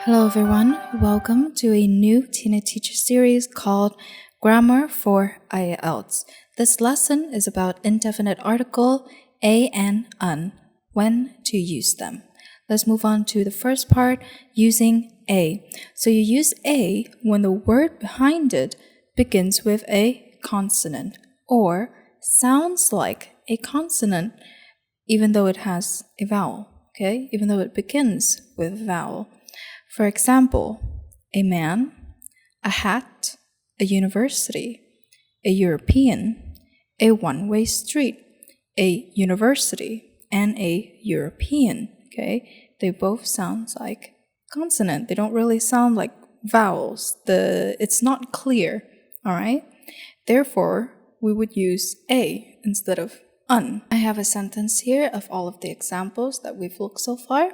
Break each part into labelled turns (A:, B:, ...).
A: Hello everyone, welcome to a new Tina Teacher series called Grammar for IELTS. This lesson is about indefinite article, a and un, when to use them. Let's move on to the first part, using a. So you use a when the word behind it begins with a consonant or sounds like a consonant even though it has a vowel, okay? Even though it begins with a vowel. For example, a man, a hat, a university, a European, a one-way street, a university, and a European, okay? They both sound like consonant. They don't really sound like vowels. It's not clear, all right? Therefore, we would use a instead of un. I have a sentence here of all of the examples that we've looked so far.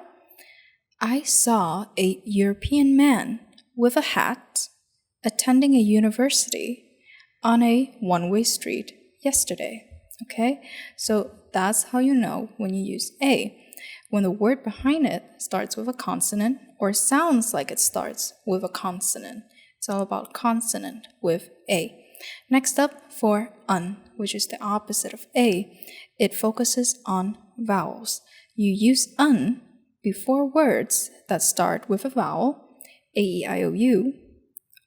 A: I saw a European man with a hat attending a university on a one-way street yesterday. Okay, so that's how you know when you use a. When the word behind it starts with a consonant or sounds like it starts with a consonant. It's all about consonant with a. Next up, for un, which is the opposite of a, it focuses on vowels. You use un before words that start with a vowel, a, e, I, o, u,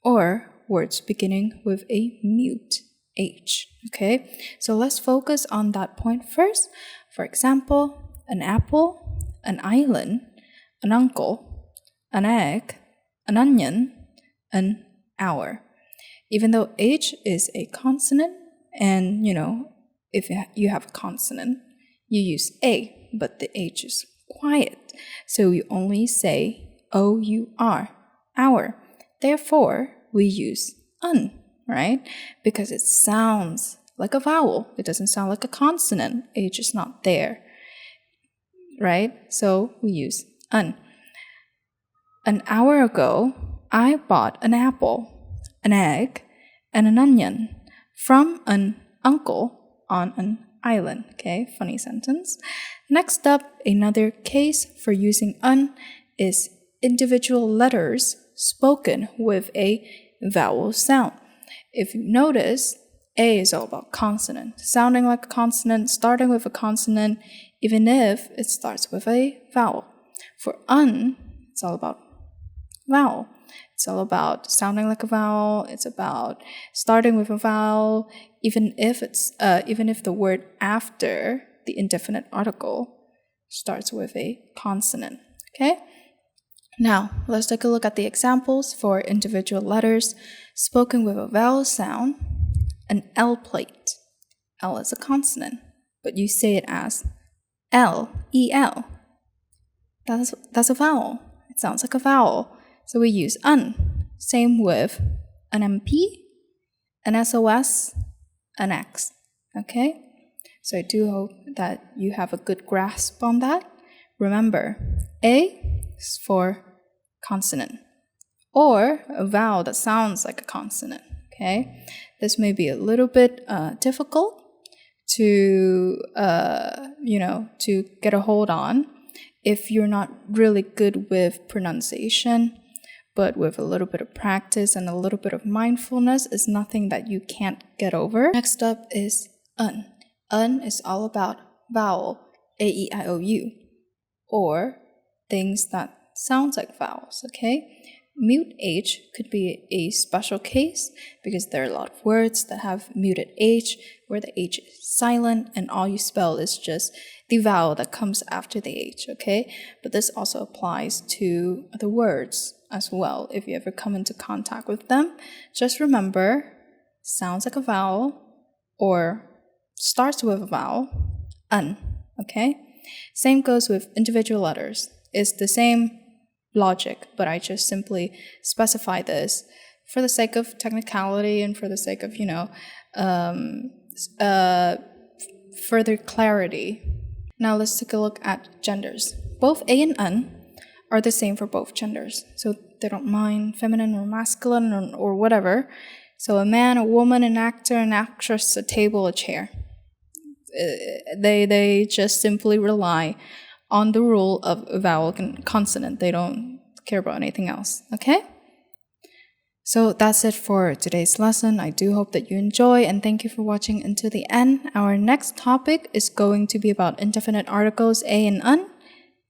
A: or words beginning with a mute, h, okay? So let's focus on that point first. For example, an apple, an island, an uncle, an egg, an onion, an hour. Even though h is a consonant, and if you have a consonant, you use a, but the h is quiet. So you only say O-U-R, hour. Therefore, we use un, right? Because it sounds like a vowel. It doesn't sound like a consonant. H is not there, right? So we use un. An hour ago, I bought an apple, an egg, and an onion from an uncle on an island. Okay, funny sentence. Next up, another case for using un is individual letters spoken with a vowel sound. If you notice, a is all about consonant, sounding like a consonant, starting with a consonant, even if it starts with a vowel. For un, it's all about vowel. It's all about sounding like a vowel. It's about starting with a vowel, even if the word after the indefinite article starts with a consonant. Okay? Now, let's take a look at the examples for individual letters spoken with a vowel sound. An L plate. L is a consonant, but you say it as L, E-L. That's a vowel. It sounds like a vowel. So we use un. Same with an MP, an SOS, an X. Okay? So I do hope that you have a good grasp on that. Remember, A is for consonant or a vowel that sounds like a consonant. Okay? This may be a little bit difficult to get a hold on if you're not really good with pronunciation. But with a little bit of practice and a little bit of mindfulness, is nothing that you can't get over. Next up is un. Un is all about vowel, a, e, I, o, u, or things that sounds like vowels, okay? Mute h could be a special case because there are a lot of words that have muted h, where the h is silent and all you spell is just the vowel that comes after the h, okay? But this also applies to the words as well. If you ever come into contact with them, just remember, sounds like a vowel or starts with a vowel, un, okay? Same goes with individual letters. It's the same logic, but I just simply specify this for the sake of technicality and for the sake of, further clarity. Now let's take a look at genders. Both a and un are the same for both genders. So they don't mind feminine or masculine or whatever. So a man, a woman, an actor, an actress, a table, a chair. They just simply rely on the rule of vowel and consonant. They don't care about anything else, okay? So that's it for today's lesson. I do hope that you enjoy, and thank you for watching until the end. Our next topic is going to be about indefinite articles a and un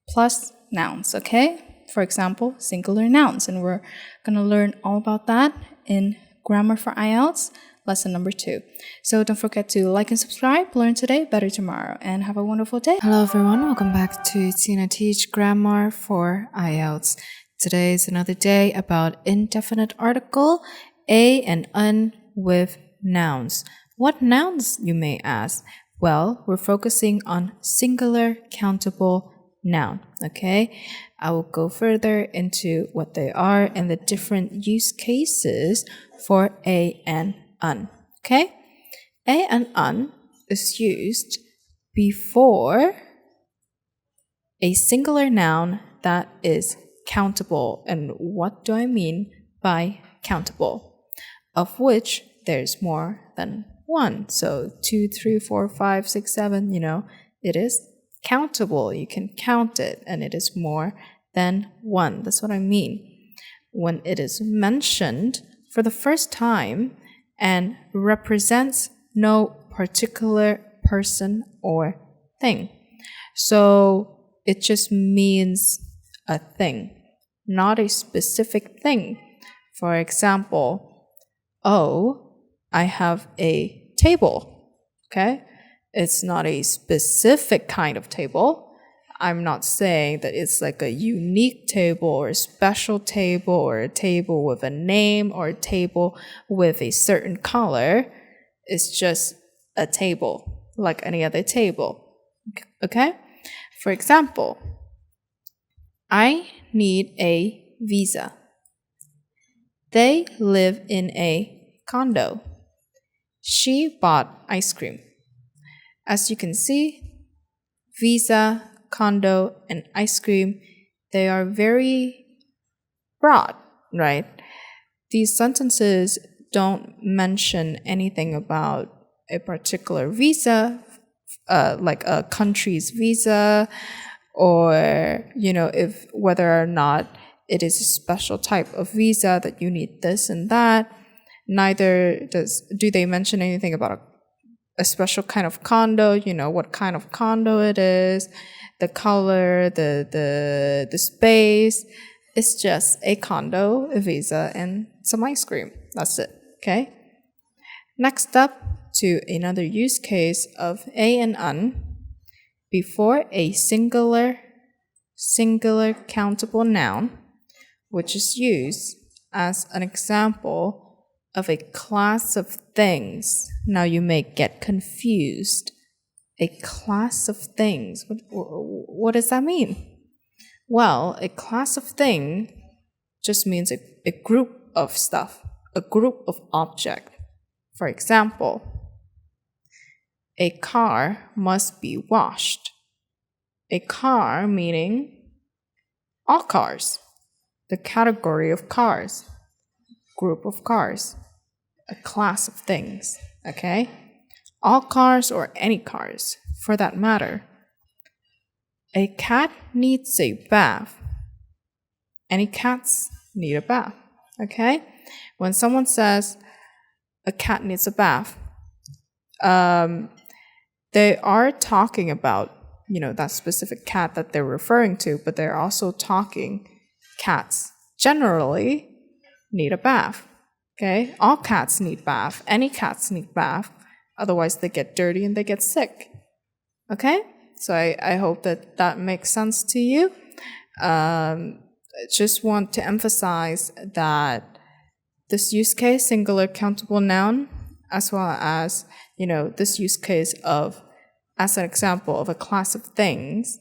A: plus nouns, okay? For example, singular nouns, and we're going to learn all about that in Grammar for IELTS lesson number 2. So don't forget to like and subscribe. Learn today, better tomorrow, and have a wonderful day. Hello everyone, welcome back to Tina Teach Grammar for IELTS. Today is another day about indefinite article a and un with nouns. What nouns, you may ask? Well, we're focusing on singular countable noun, okay? I will go further into what they are and the different use cases for a and un, okay? A and un is used before a singular noun that is countable. And what do I mean by countable? Of which there's more than one. So 2, 3, 4, 5, 6, 7, it is countable. You can count it, and it is more than one. That's what I mean. When it is mentioned for the first time and represents no particular person or thing. So it just means a thing, not a specific thing. For example, I have a table, okay? It's not a specific kind of table. I'm not saying that it's like a unique table or a special table or a table with a name or a table with a certain color. It's just a table, like any other table, okay? For example, I need a visa. They live in a condo. She bought ice cream. As you can see, visa, condo, and ice cream, they are very broad, right? These sentences don't mention anything about a particular visa, like a country's visa, or, if whether or not it is a special type of visa that you need this and that. Neither do they mention anything about a special kind of condo, what kind of condo it is, the color, the space. It's just a condo, a visa, and some ice cream. That's it, okay? Next up to another use case of a and un before a singular countable noun, which is used as an example of a class of things. Now you may get confused. A class of things. What does that mean? Well, a class of thing just means a group of stuff, a group of object. For example, a car must be washed. A car meaning all cars, the category of cars, group of cars, a class of things, okay? All cars or any cars, for that matter. A cat needs a bath. Any cats need a bath, okay? When someone says a cat needs a bath, they are talking about, that specific cat that they're referring to, but they're also talking cats generally need a bath, okay? All cats need bath. Any cats need bath. Otherwise, they get dirty and they get sick, okay? So I hope that makes sense to you. Just want to emphasize that this use case, singular countable noun, as well as, this use case as an example of a class of things,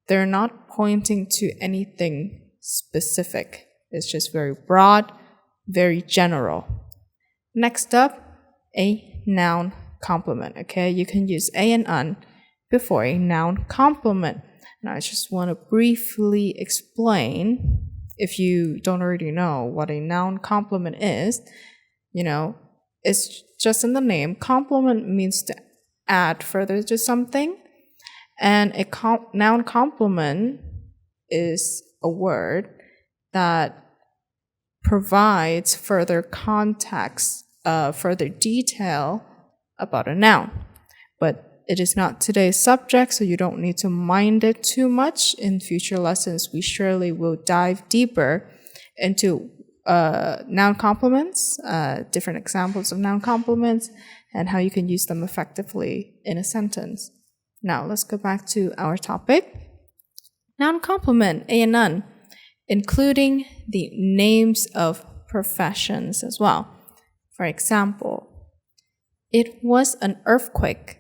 A: they're not pointing to anything specific. It's just very broad, very general. Next up, a noun complement, okay? You can use a and un before a noun complement. Now, I just want to briefly explain, if you don't already know what a noun complement is, it's just in the name. Complement means to add further to something, and a noun complement is a word
B: that provides further context, further detail about a noun. But it is not today's subject, so you don't need to mind it too much. In future lessons, we surely will dive deeper into noun complements, different examples of noun complements, and how you can use them effectively in a sentence. Now, let's go back to our topic. Noun complement, a and none, including the names of professions as well. For example, it was an earthquake.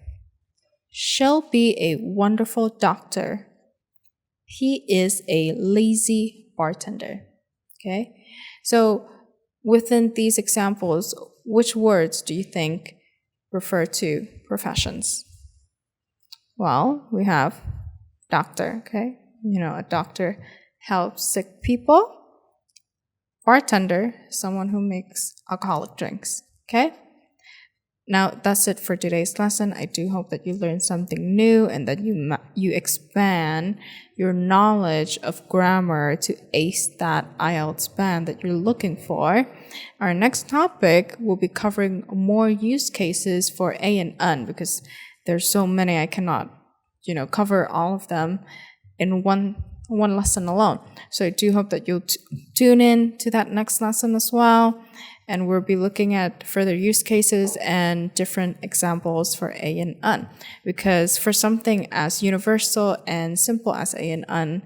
B: She'll be a wonderful doctor. He is a lazy bartender. Okay? So within these examples, which words do you think refer to professions? Well, we have doctor, okay? A doctor helps sick people. Bartender, someone who makes alcoholic drinks, okay? Now, that's it for today's lesson. I do hope that you learned something new and that you expand your knowledge of grammar to ace that IELTS band that you're looking for. Our next topic will be covering more use cases for a and un, because there's so many I cannot, cover all of them in one lesson alone. So I do hope that you'll tune in to that next lesson as well. And we'll be looking at further use cases and different examples for a and un. Because for something as universal and simple as a and un,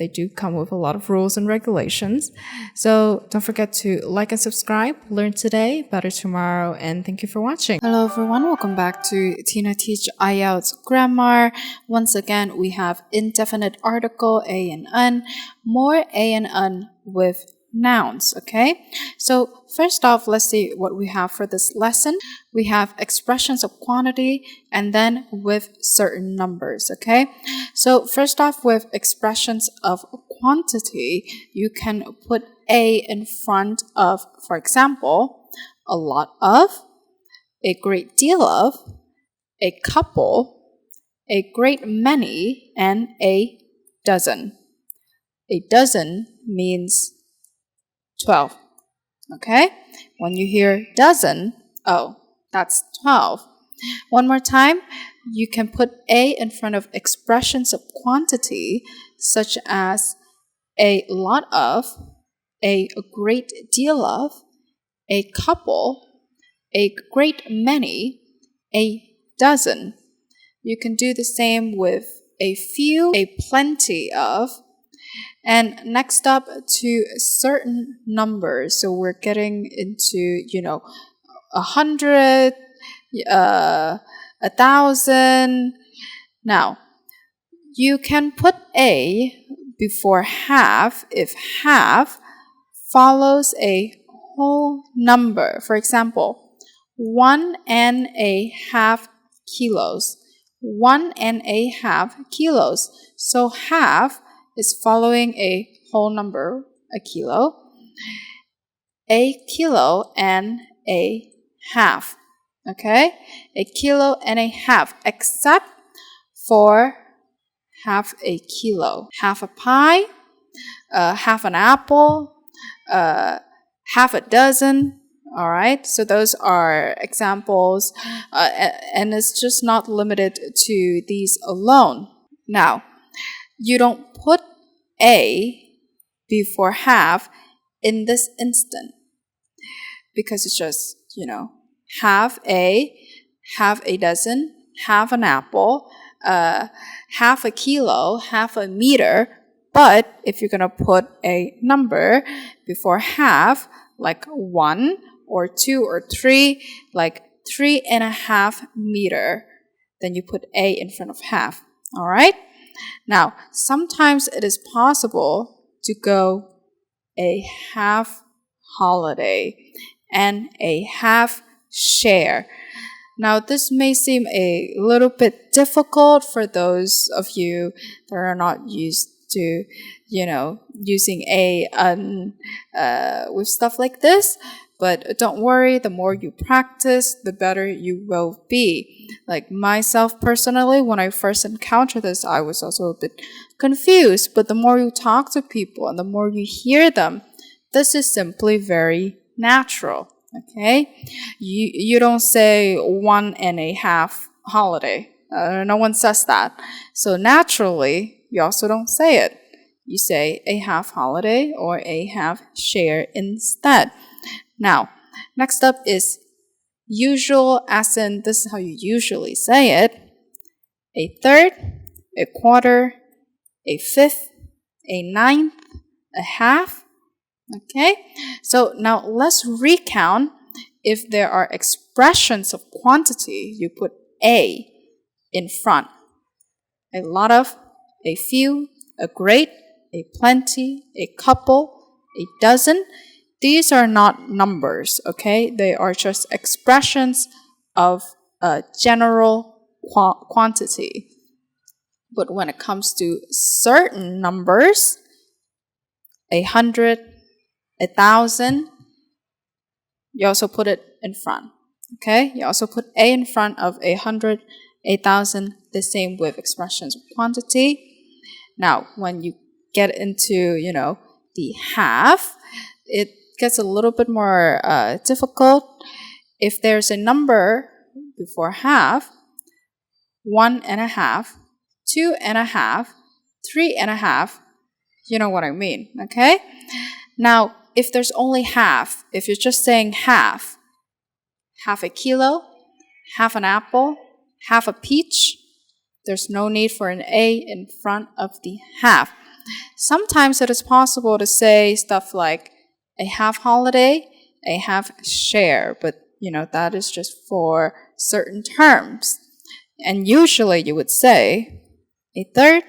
B: they do come with a lot of rules and regulations. So don't forget to like and subscribe. Learn today, better tomorrow, and thank you for watching.
A: Hello everyone, welcome back to Tina Teach IELTS Grammar. Once again, we have indefinite article, a and un, more a and un with nouns, okay? So first off, let's see what we have for this lesson. We have expressions of quantity and then with certain numbers, okay? So first off, with expressions of quantity, you can put a in front of, for example, a lot of, a great deal of, a couple, a great many, and a dozen. A dozen means 12, okay? When you hear dozen, oh, that's 12. One more time, you can put a in front of expressions of quantity, such as a lot of, a great deal of, a couple, a great many, a dozen. You can do the same with a few, a plenty of. And next up, to certain numbers. So we're getting into, 100, 1,000. Now, you can put a before half if half follows a whole number. For example, 1.5 kilos. 1.5 kilos. So half is following a whole number, a kilo. A kilo and a half. Okay? A kilo and a half, except for half a kilo. Half a pie, half an apple, half a dozen. All right, so those are examples, and it's just not limited to these alone. Now, you don't put a before half in this instant because it's just, half a dozen, half an apple, half a kilo, half a meter. But if you're going to put a number before half, like 1 or 2 or 3, like 3.5 meter, then you put a in front of half. All right? Now, sometimes it is possible to go a half holiday and a half share. Now, this may seem a little bit difficult for those of you that are not used to, using a with stuff like this. But don't worry, the more you practice, the better you will be. Like myself personally, when I first encountered this, I was also a bit confused. But the more you talk to people and the more you hear them, this is simply very natural. Okay? You don't say 1.5 holiday. No one says that. So naturally, you also don't say it. You say a half holiday or a half share instead. Now, next up is usual, as in this is how you usually say it. A third, a quarter, a fifth, a ninth, a half. Okay? So now let's recount. If there are expressions of quantity, you put a in front. A lot of, a few, a great, a plenty, a couple, a dozen. These are not numbers, okay? They are just expressions of a general quantity. But when it comes to certain numbers, 100, 1,000, you also put it in front, okay? You also put a in front of 100, 1,000, the same with expressions of quantity. Now, when you get into, the half, it gets a little bit more difficult. If there's a number before half, 1.5, 2.5, 3.5, you know what I mean, okay? Now, if there's only half, if you're just saying half a kilo, half an apple, half a peach, there's no need for an a in front of the half. Sometimes it is possible to say stuff like a half holiday, a half share, but that is just for certain terms. And usually you would say a third,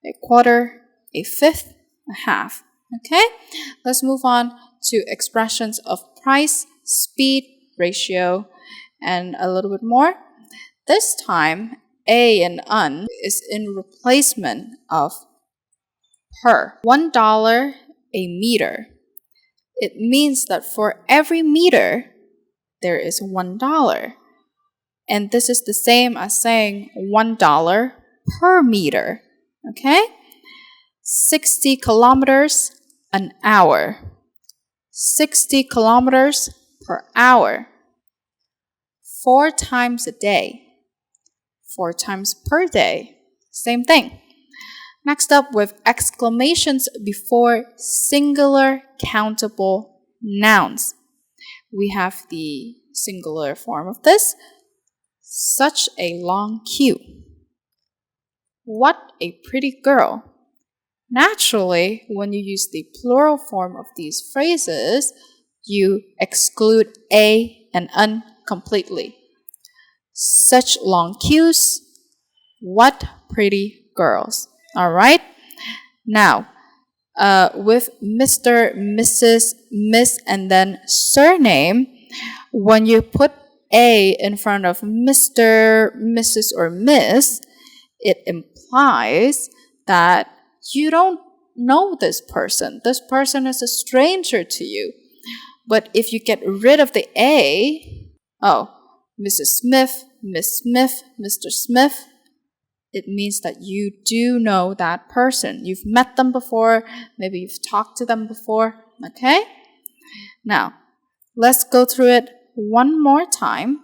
A: a quarter, a fifth, a half. Okay? Let's move on to expressions of price, speed, ratio, and a little bit more. This time, a and un is in replacement of per. $1 a meter. It means that for every meter, there is $1. And this is the same as saying $1 per meter. Okay? 60 kilometers an hour. 60 kilometers per hour. 4 times a day. 4 times per day. Same thing. Next up, with exclamations before singular countable nouns. We have the singular form of this. Such a long queue. What a pretty girl. Naturally, when you use the plural form of these phrases, you exclude a and un completely. Such long queues. What pretty girls. All right? Now, with Mr., Mrs., Miss, and then surname, when you put a in front of Mr., Mrs., or Miss, it implies that you don't know this person. This person is a stranger to you. But if you get rid of the a, Mrs. Smith, Miss Smith, Mr. Smith, it means that you do know that person. You've met them before, maybe you've talked to them before, okay? Now, let's go through it one more time.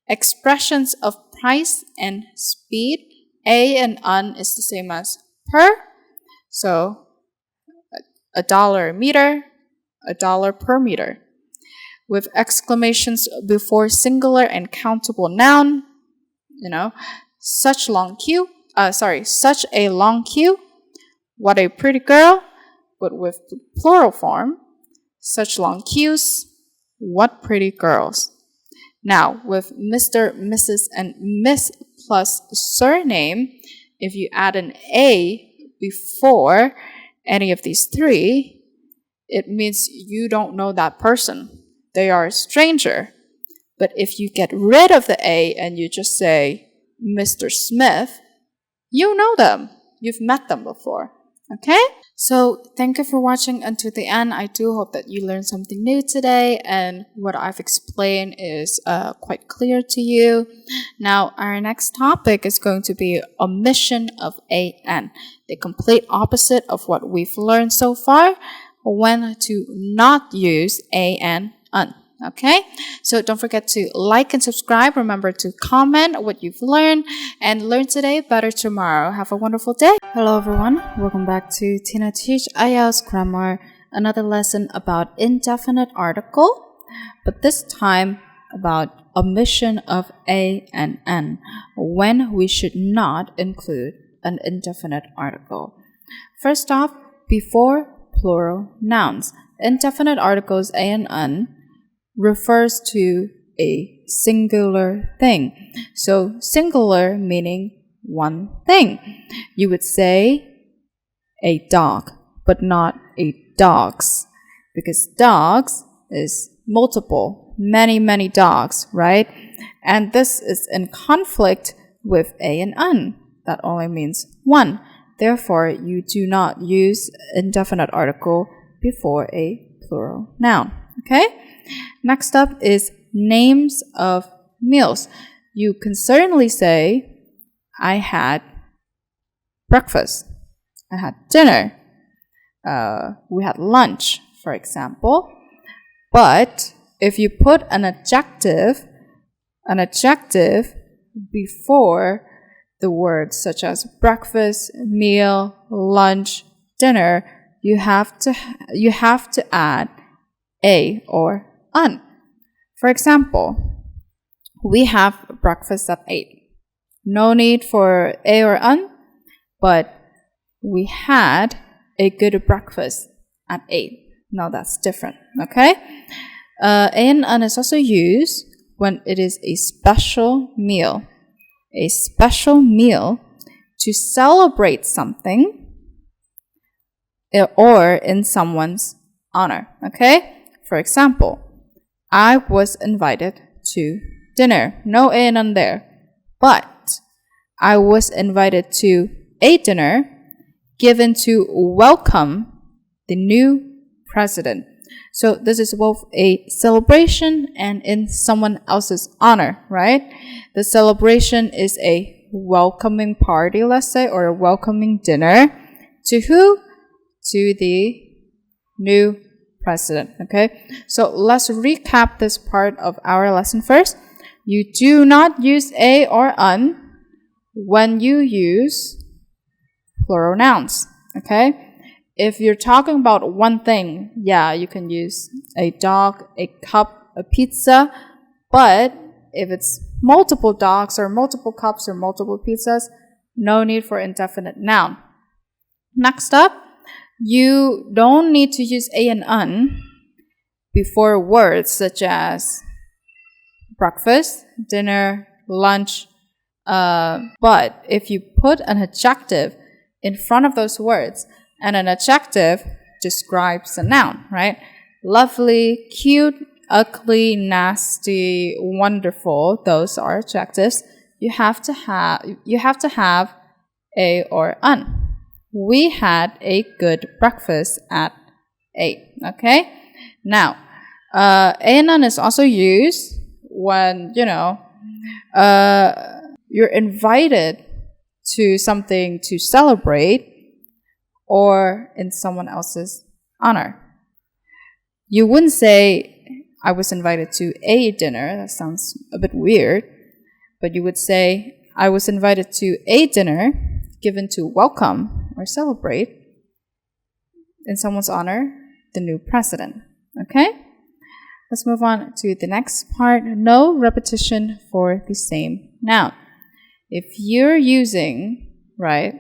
A: Expressions of price and speed. A and un is the same as per. So, $1 a meter, $1 per meter. With exclamations before singular and countable noun, such a long queue. What a pretty girl. But with the plural form, such long queues. What pretty girls. Now, with Mr., Mrs., and Miss plus surname, if you add an a before any of these three, it means you don't know that person. They are a stranger. But if you get rid of the a and you just say Mr. Smith, you know them. You've met them before.
B: Okay?
A: So, thank you for watching until the end. I do hope that you learned something new today and what I've explained is quite clear to you. Now, our next topic is going to be omission of an, the complete opposite of what we've learned so far, when to not use an, un. Okay, so don't forget to like and subscribe. Remember to comment what you've learned and learn today, better tomorrow. Have a wonderful day. Hello everyone, welcome back to Tina Teach IELTS Grammar, another lesson about indefinite article, but this time about omission of a and an, when we should not include an indefinite article. First off, before plural nouns, indefinite articles a and an refers to a singular thing. So singular meaning one thing. You would say a dog, but not a dogs, because dogs is multiple, many dogs, right? And this is in conflict with a and un. That only means one. Therefore, you do not use indefinite article before a plural noun. Okay? Next up is names of meals. You can certainly say, I had breakfast. I had dinner. We had lunch, for example. But if you put an adjective before the words such as breakfast, meal, lunch, dinner, you have to add a or un. For example, we have breakfast at 8. No need for a or un, but we had a good breakfast at 8. Now that's different, okay? A and un is also used when it is a special meal. A special meal to celebrate something or in someone's honor, okay? For example, I was invited to dinner. No a and un there. But I was invited to a dinner given to welcome the new president. So this is both a celebration and in someone else's honor, right? The celebration is a welcoming party, let's say, or a welcoming dinner. To who? To the new president, okay? So let's recap this part of our lesson first. You do not use a or un when you use plural nouns, okay? If you're talking about one thing, yeah, you can use a dog, a cup, a pizza, but if it's multiple dogs or multiple cups or multiple pizzas, no need for indefinite noun. Next up, you don't need to use a and un before words such as breakfast, dinner, lunch. But if you put an adjective in front of those words, and an adjective describes a noun, right? Lovely, cute, ugly, nasty, wonderful, those are adjectives. You have to have a or un. We had a good breakfast at 8, okay? Now, a and un is also used when, you're invited to something to celebrate or in someone else's honor. You wouldn't say, I was invited to a dinner. That sounds a bit weird. But you would say, I was invited to a dinner given to welcome or celebrate in someone's honor the new president. Okay? Let's move on to the next part. No repetition for the same noun. If you're using, right,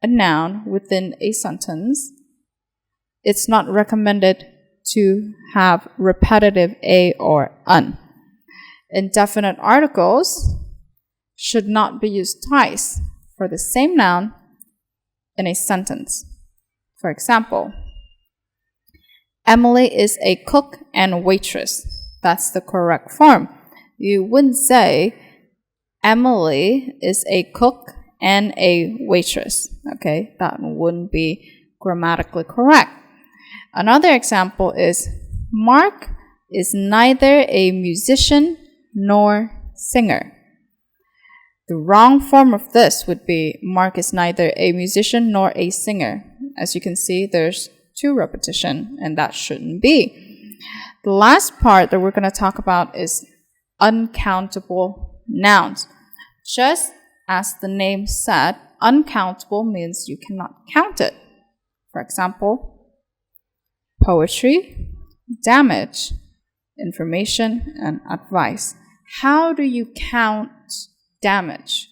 A: a noun within a sentence, it's not recommended to have repetitive a or un. Indefinite articles should not be used twice for the same noun in a sentence. For example, Emily is a cook and waitress. That's the correct form. You wouldn't say Emily is a cook and a waitress. Okay, that wouldn't be
B: grammatically correct. Another example is Mark is neither a musician nor singer. The wrong form of this would be Mark is neither a musician nor a singer. As you can see, there's two repetition, and that shouldn't be. The last part that we're going to talk about is uncountable nouns. Just as the name said, uncountable means you cannot count it. For example, poetry, damage, information, and advice. How do you count damage?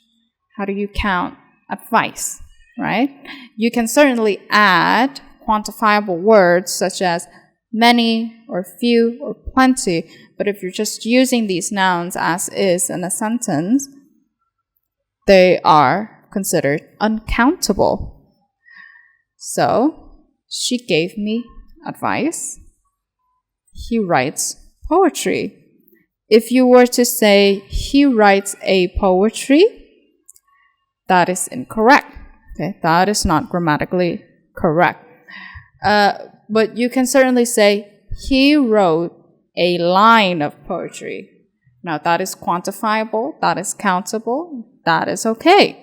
B: How do you count advice, right? You can certainly add quantifiable words such as many or few or plenty, but if you're just using these nouns as is in a sentence, they are considered uncountable. So, she gave me advice. He writes poetry. If you were to say he writes a poetry, that is incorrect. Okay, that is not grammatically correct. But you can certainly say he wrote a line of poetry. Now that is quantifiable, that is countable, that is okay.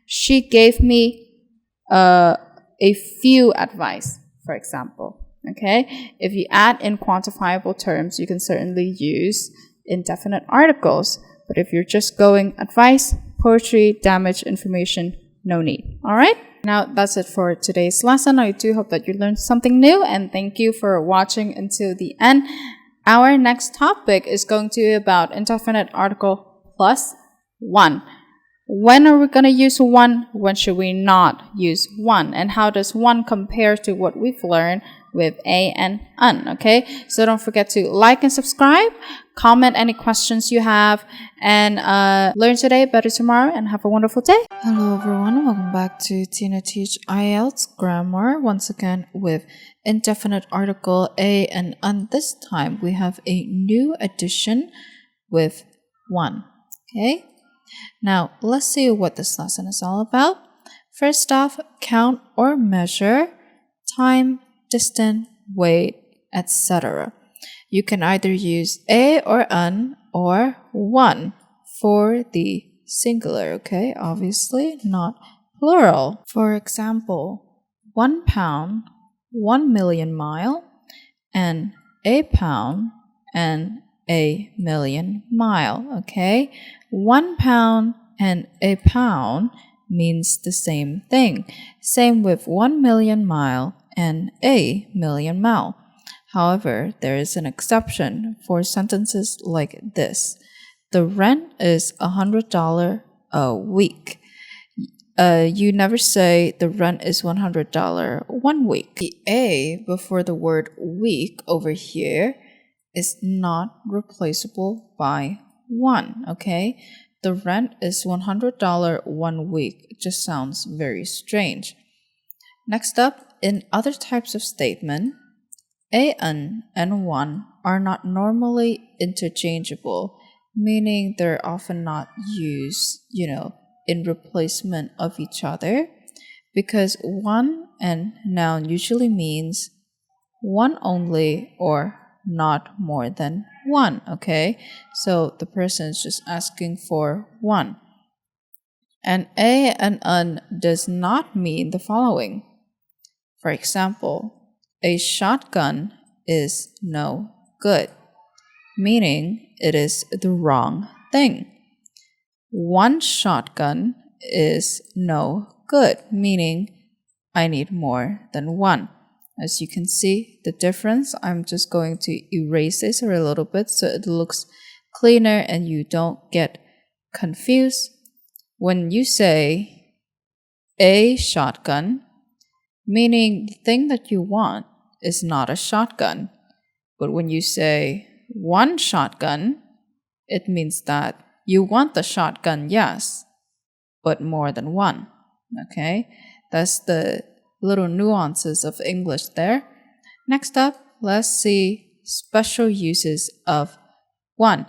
B: She gave me a few advice, for example. Okay, if you add in quantifiable terms, you can certainly use indefinite articles. But if you're just going advice, poetry, damage, information, no need. All right? Now, that's it for today's lesson. I do hope that you learned something new, and thank you for watching until the end. Our next topic is going to be about indefinite article plus one. When are we going to use one? When should we not use one? And how does one compare to what we've learned with a and un? Okay, so don't forget to like and subscribe, comment any questions you have, and learn today, better tomorrow, and have a wonderful day.
A: Hello everyone, welcome back to Tina Teach IELTS Grammar, once again with indefinite article a and un. This time we have a new addition with one. Okay, now let's see what this lesson is all about. First off, count or measure, time, distance, weight, etc. You can either use a or un or one for the singular, okay? Obviously, not plural. For example, 1 pound, 1 million mile, and a pound and a million mile, okay? 1 pound and a pound means the same thing. Same with 1 million mile and a million mile. However, there is an exception for sentences like this. The rent is $100 a week. You never say the rent is $100 1 week. The a before the word week over here is not replaceable by one, okay? The rent is $100 1 week. It just sounds very strange. Next up, in other types of statement, an and one are not normally interchangeable, meaning they're often not used, in replacement of each other, because one and noun usually means one only or not more than one, okay? So the person is just asking for one. And a and un does not mean the following. For example, a shotgun is no good, meaning it is the wrong thing. One shotgun is no good, meaning I need more than one. As you can see the difference, I'm just going to erase this a little bit so it looks cleaner and you don't get confused. When you say a shotgun, meaning the thing that you want is not a shotgun. But when you say one shotgun, it means that you want the shotgun, yes, but more than one. Okay? That's the little nuances of English there. Next up, let's see special uses of one.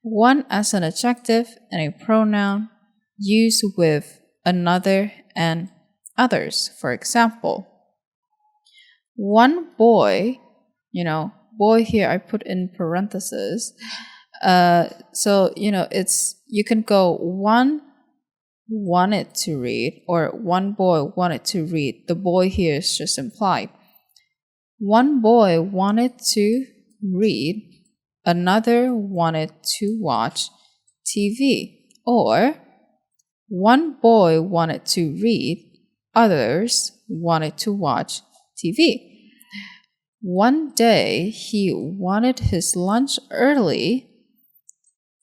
A: One as an adjective and a pronoun used with another and others. For example, One boy, boy here I put in parentheses. So it's, you can go one wanted to read or one boy wanted to read. The boy here is just implied. One boy wanted to read, another wanted to watch TV. Or one boy wanted to read, others wanted to watch TV. One day he wanted his lunch early,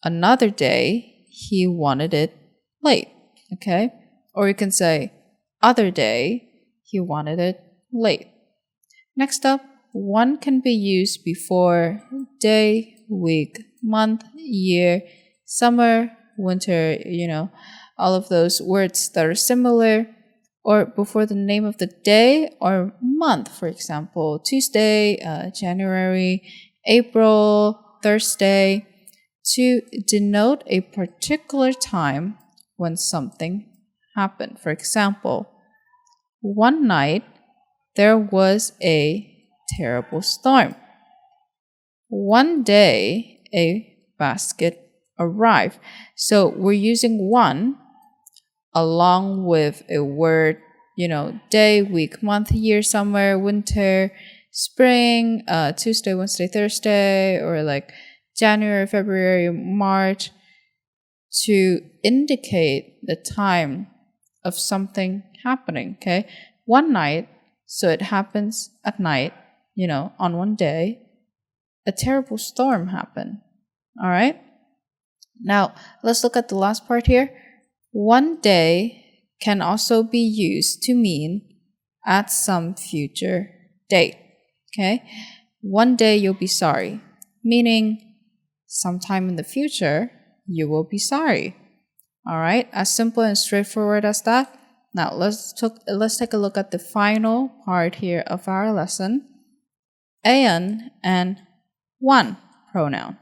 A: another day he wanted it late. Okay? Or you can say, other day he wanted it late. Next up, one can be used before day, week, month, year, summer, winter, all of those words that are similar, or before the name of the day or month. For example, Tuesday, January, April, Thursday, to denote a particular time when something happened. For example, one night there was a terrible storm. One day a basket arrived. So we're using one along with a word, day, week, month, year, summer, winter, spring, Tuesday, Wednesday, Thursday, or like January, February, March, to indicate the time of something happening. Okay, one night, so it happens at night, on one day, a terrible storm happened. All right, now let's look at the last part here. One day can also be used to mean at some future date. Okay, one day you'll be sorry, meaning sometime in the future you will be sorry. All right, as simple and straightforward as that. Now let's take a look at the final part here of our lesson. An and one pronoun.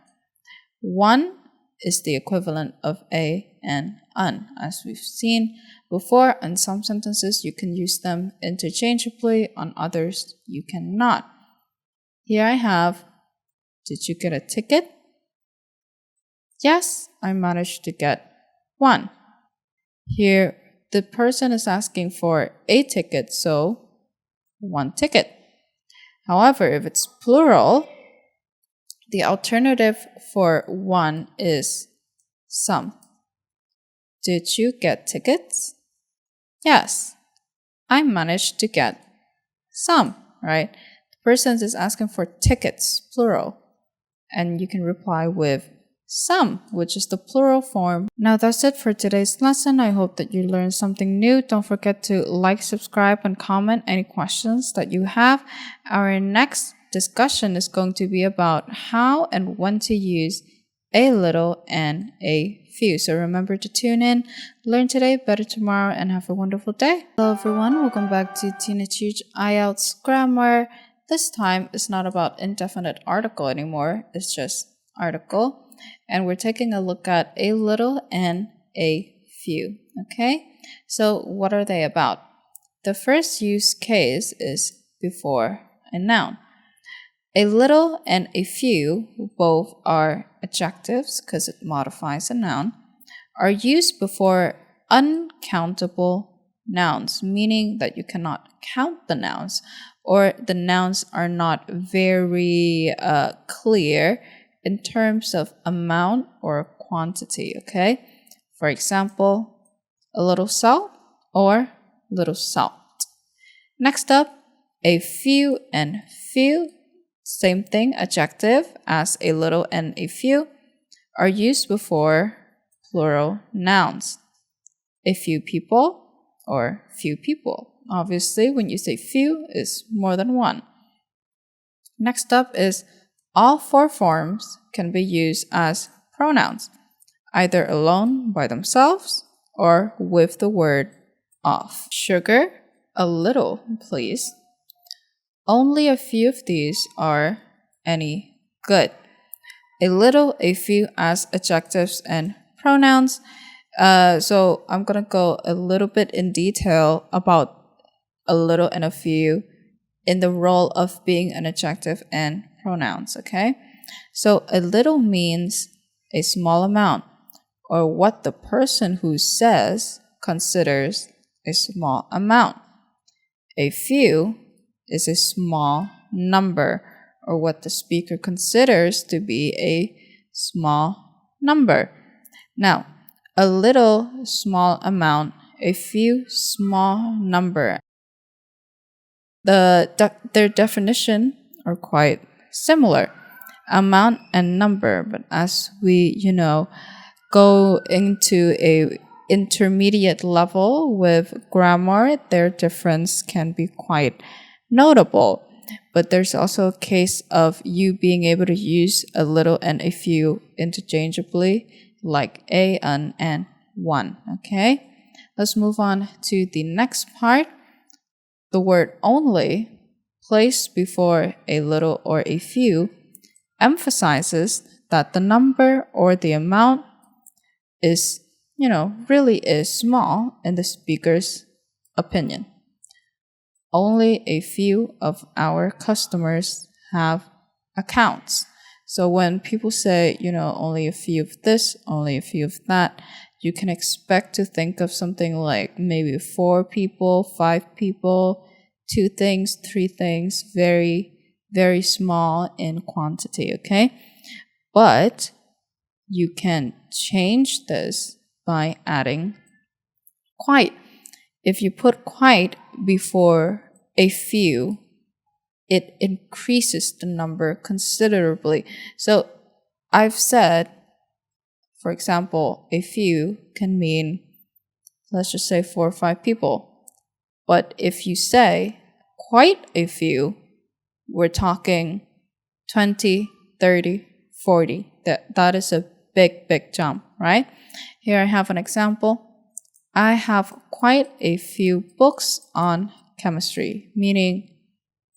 A: One is the equivalent of a and an. As we've seen before, in some sentences you can use them interchangeably, on others you cannot. Here I have, did you get a ticket? Yes, I managed to get one. Here, the person is asking for a ticket, so one ticket. However, if it's plural, the alternative for one is some. Did you get tickets? Yes, I managed to get some, right? The person is asking for tickets, plural, and you can reply with some, which is the plural form. Now that's it for today's lesson. I hope that you learned something new. Don't forget to like, subscribe, and comment any questions that you have. Our next discussion is going to be about how and when to use a little and a few. So remember to tune in, learn today, better tomorrow, and have a wonderful day. Hello everyone, welcome back to Tina Teach IELTS Grammar. This time it's not about indefinite article anymore, it's just article. And we're taking a look at a little and a few. Okay, so what are they about? The first use case is before a noun. A little and a few, both are adjectives because it modifies a noun, are used before uncountable nouns, meaning that you cannot count the nouns, or the nouns are not very clear in terms of amount or quantity. Okay, for example, a little salt or little salt. Next up, a few and few, same thing, adjective as a little and a few, are used before plural nouns. A few people or few people. Obviously, when you say few, it's more than one. Next up is all four forms can be used as pronouns, either alone by themselves or with the word of. Sugar, a little, please. Only a few of these are any good. A little, a few as adjectives and pronouns. So I'm going to go a little bit in detail about a little and a few in the role of being an adjective and pronouns, okay? So a little means a small amount, or what the person who says considers a small amount. A few is a small number, or what the speaker considers to be a small number. Now, a little, small amount, a few, small number. Their definition are quite similar, amount and number, but as we, go into a intermediate level with grammar, their difference can be quite notable. But there's also a case of you being able to use a little and a few interchangeably, like a, an, and one, okay? Let's move on to the next part. The word only, placed before a little or a few, emphasizes that the number or the amount is, really is small in the speaker's opinion. Only a few of our customers have accounts. So when people say, only a few of this, only a few of that, you can expect to think of something like maybe 4 people, 5 people, 2 things, 3 things, very, very small in quantity, okay? But you can change this by adding quite. If you put quite before a few, it increases the number considerably. So I've said, for example, a few can mean, let's just say 4 or 5 people. But if you say quite a few, we're talking 20, 30, 40. That is a big, big jump, right? Here I have an example. I have quite a few books on chemistry, meaning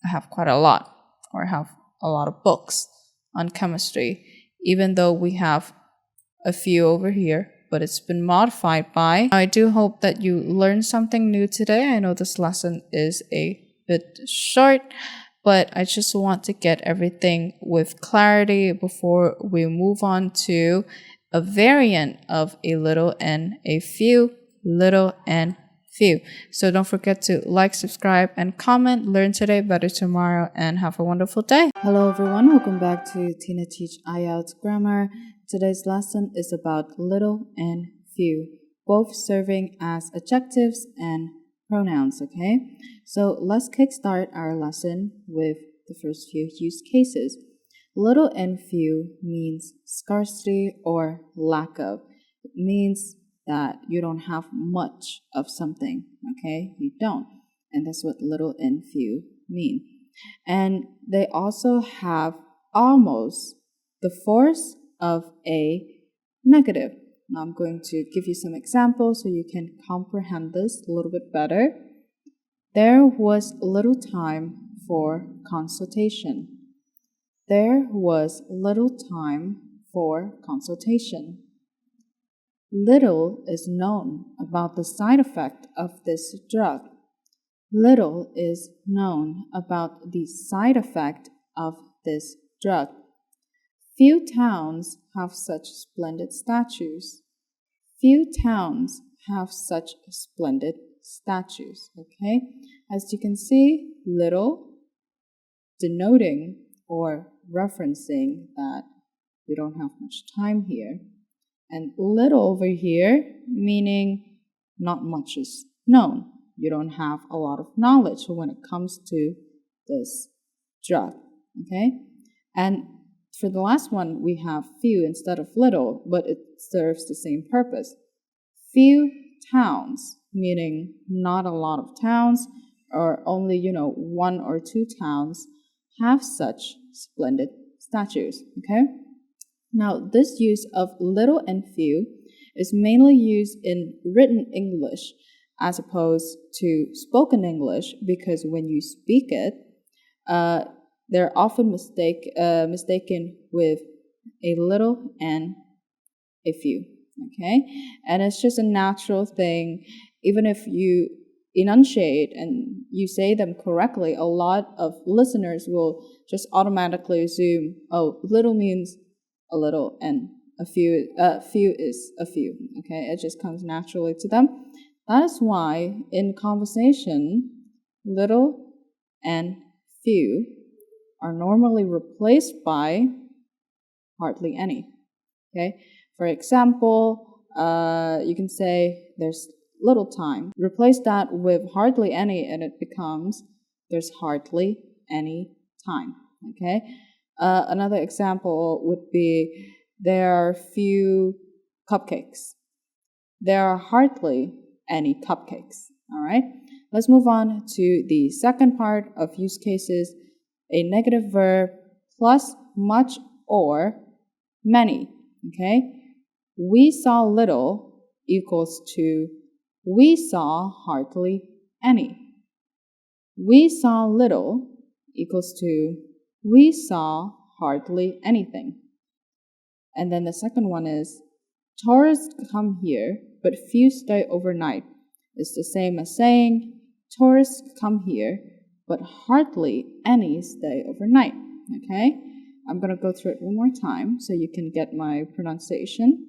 A: I have quite a lot, or I have a lot of books on chemistry, even though we have a few over here, but it's been modified by. I do hope that you learned something new today. I know this lesson is a bit short, but I just want to get everything with clarity before we move on to a variant of a little and a few, little and few. So don't forget to like, subscribe, and comment. Learn today, better tomorrow, and have a wonderful day.
C: Hello everyone, welcome back to Tina Teach IELTS Grammar. Today's lesson is about little and few, both serving as adjectives and pronouns, okay? So let's kickstart our lesson with the first few use cases. Little and few means scarcity or lack of. It means that you don't have much of something, okay? You don't. And that's what little and few mean. And they also have almost the force of a negative. Now I'm going to give you some examples so you can comprehend this a little bit better. There was little time for consultation. There was little time for consultation. Little is known about the side effect of this drug. Little is known about the side effect of this drug. Few towns have such splendid statues. Few towns have such splendid statues. Okay? As you can see, little denoting or referencing that we don't have much time here. And little over here meaning not much is known. You don't have a lot of knowledge when it comes to this drug, okay? And for the last one, we have few instead of little, but it serves the same purpose. Few towns, meaning not a lot of towns, or only, 1 or 2 towns have such splendid statues, okay? Now, this use of little and few is mainly used in written English as opposed to spoken English, because when you speak it, they're often mistaken with a little and a few, okay? And it's just a natural thing. Even if you enunciate and you say them correctly, a lot of listeners will just automatically assume, oh, little means a little and a few is a few. Okay, it just comes naturally to them. That is why in conversation, little and few are normally replaced by hardly any. Okay, for example, you can say there's little time. Replace that with hardly any and it becomes there's hardly any time. Okay, another example would be there are few cupcakes. There are hardly any cupcakes. All right, let's move on to the second part of use cases. A negative verb plus much or many. Okay, we saw little equals to we saw hardly any. We saw little equals to we saw hardly anything. And then the second one is tourists come here, but few stay overnight. It's the same as saying tourists come here, but hardly any stay overnight. Okay? I'm going to go through it one more time so you can get my pronunciation.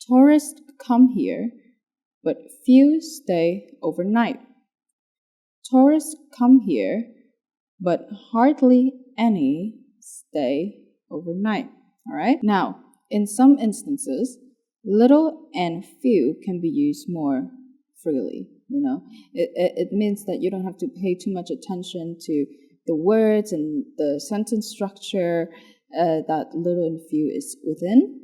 C: Tourists come here, but few stay overnight. Tourists come here, but hardly any stay overnight. All right? Now, in some instances, little and few can be used more freely. You know, it means that you don't have to pay too much attention to the words and the sentence structure that little and few is within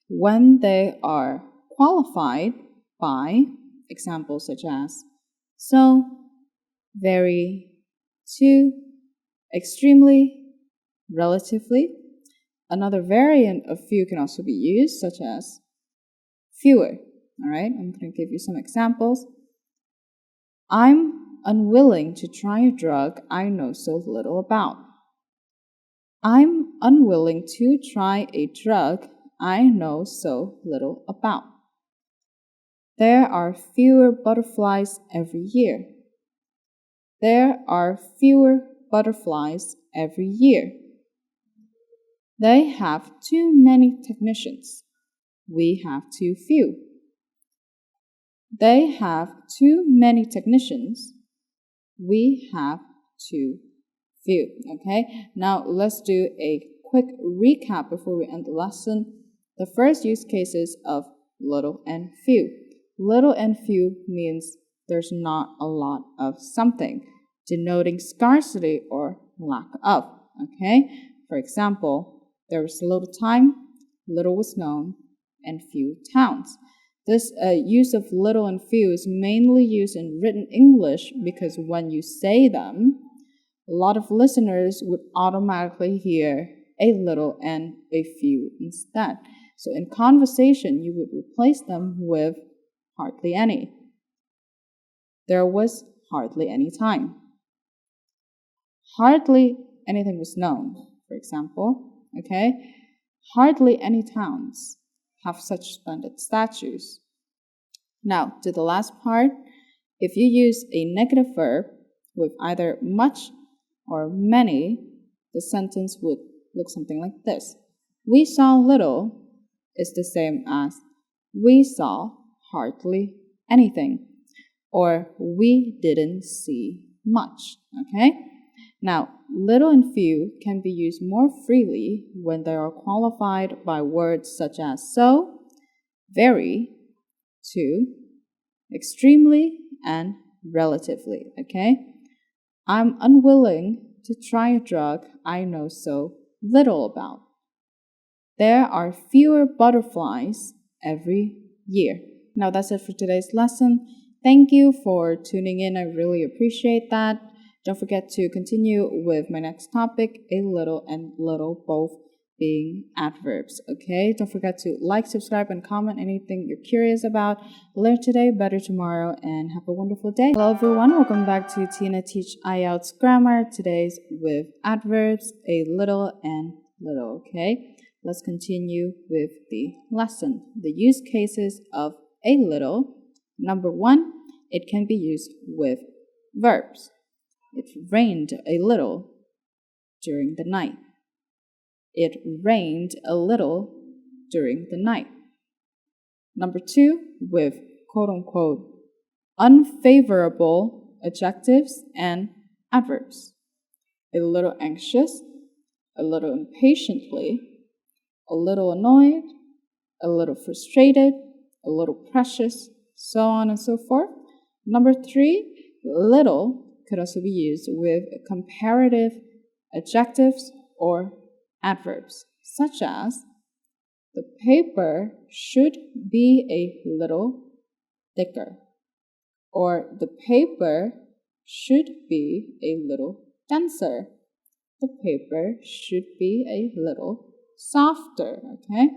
C: when they are qualified by examples such as so, very, to, extremely, relatively. Another variant of few can also be used, such as fewer. All right, I'm going to give you some examples. I'm unwilling to try a drug I know so little about. I'm unwilling to try a drug I know so little about. There are fewer butterflies every year. There are fewer butterflies every year. They have too many technicians. We have too few. They have too many technicians. We have too few. Okay, now let's do a quick recap before we end the lesson. The first use cases of little and few. Little and few means there's not a lot of something, denoting scarcity or lack of. Okay, for example, there was little time, little was known, and few towns. This use of little and few is mainly used in written English because when you say them, a lot of listeners would automatically hear a little and a few instead. So in conversation, you would replace them with hardly any. There was hardly any time. Hardly anything was known, for example. Okay? Hardly any towns have such splendid statues. Now, to the last part, if you use a negative verb with either much or many, the sentence would look something like this. We saw little is the same as we saw hardly anything, or we didn't see much. Okay? Now, little and few can be used more freely when they are qualified by words such as so, very, to, extremely, and relatively. Okay? I'm unwilling to try a drug I know so little about. There are fewer butterflies every year. Now that's it for today's lesson. Thank you for tuning in. I really appreciate that. Don't forget to continue with my next topic, a little and little, both being adverbs. Okay? Don't forget to like, subscribe, and comment anything you're curious about. Learn today, better tomorrow, and have a wonderful day. Hello everyone, welcome back to Tina Teach IELTS Grammar. Today's with adverbs, a little and little. Okay? Let's continue with the lesson. The use cases of a little. Number 1, it can be used with verbs. It rained a little during the night. It rained a little during the night. Number 2, with quote-unquote unfavorable adjectives and adverbs. A little anxious, a little impatiently, a little annoyed, a little frustrated, a little precious, so on and so forth. Number 3, little could also be used with comparative adjectives or adverbs, such as the paper should be a little thicker, or the paper should be a little denser. The paper should be a little softer, okay?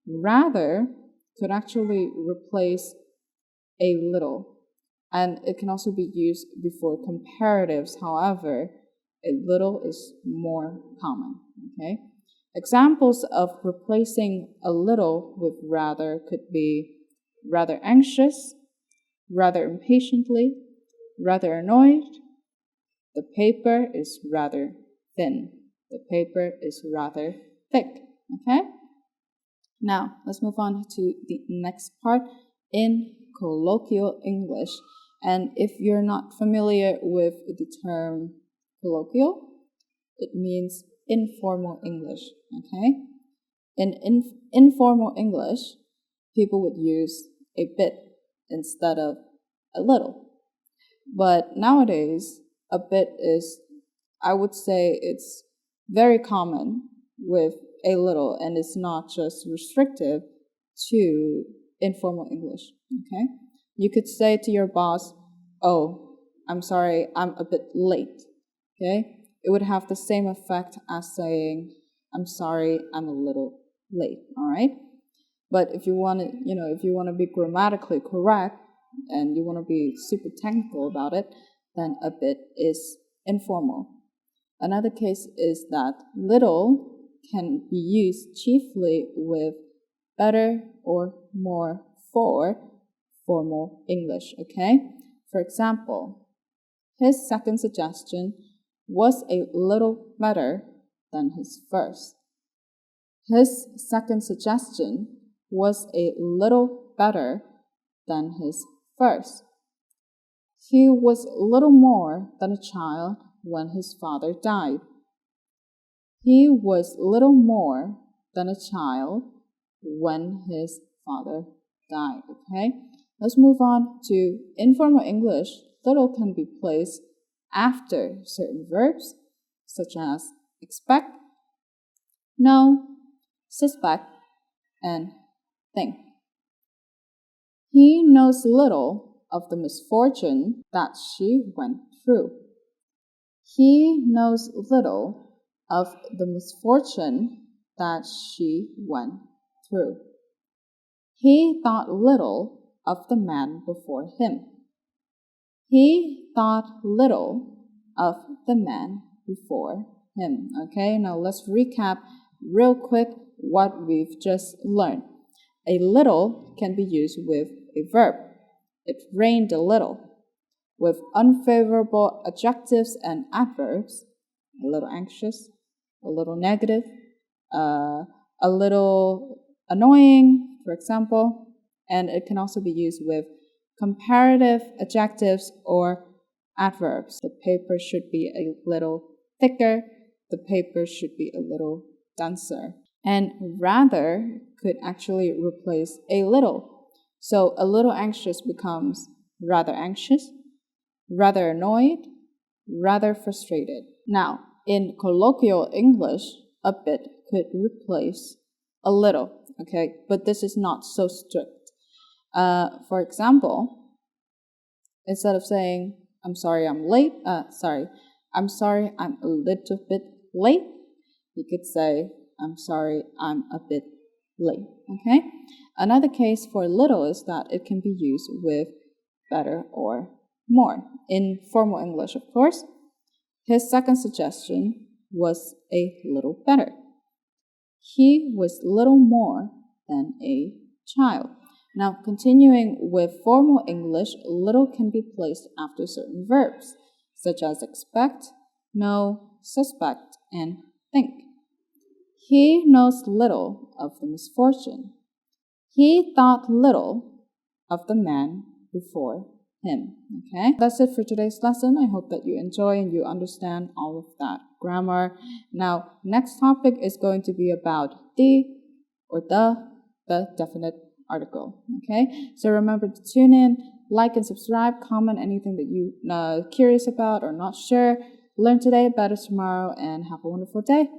C: Rather could actually replace a little, and it can also be used before comparatives. However, a little is more common, okay? Examples of replacing a little with rather could be rather anxious, rather impatiently, rather annoyed. The paper is rather thin. The paper is rather thick, okay? Now, let's move on to the next part in colloquial English. And if you're not familiar with the term colloquial, it means informal English, okay? In informal English, people would use a bit instead of a little. But nowadays, a bit is, I would say, it's very common with a little, and it's not just restrictive to informal English, okay? You could say to your boss, "Oh, I'm sorry, I'm a bit late," okay? It would have the same effect as saying, "I'm sorry, I'm a little late," all right? But if you want to, if you want to be grammatically correct and you want to be super technical about it, then a bit is informal. Another case is that little can be used chiefly with better or more for formal English, okay? For example, his second suggestion was a little better than his first. His second suggestion was a little better than his first. He was little more than a child when his father died. He was little more than a child when his father died, okay? Let's move on to informal English. Little can be placed after certain verbs, such as expect, know, suspect, and think. He knows little of the misfortune that she went through. He knows little of the misfortune that she went through. He thought little of the man before him. He thought little of the man before him. Okay, now let's recap real quick what we've just learned. A little can be used with a verb. It rained a little. With unfavorable adjectives and adverbs, a little anxious, a little negative, a little annoying, for example, and it can also be used with comparative adjectives or adverbs. The paper should be a little thicker, the paper should be a little denser. And rather could actually replace a little. So a little anxious becomes rather anxious, rather annoyed, rather frustrated. Now, in colloquial English, a bit could replace a little, okay? But this is not so strict. For example, instead of saying, I'm sorry I'm late, I'm sorry I'm a little bit late, you could say, I'm sorry I'm a bit late, okay? Another case for little is that it can be used with better or more. In formal English, of course, his second suggestion was a little better. He was little more than a child. Now, continuing with formal English, little can be placed after certain verbs, such as expect, know, suspect, and think. He knows little of the misfortune. He thought little of the man before him. Okay, that's it for today's lesson. I hope that you enjoy and you understand all of that grammar. Now, next topic is going to be about the or the definite article. Okay, so remember to tune in, like and subscribe, comment anything that you curious about or not sure. Learn today, better tomorrow, and have a wonderful day.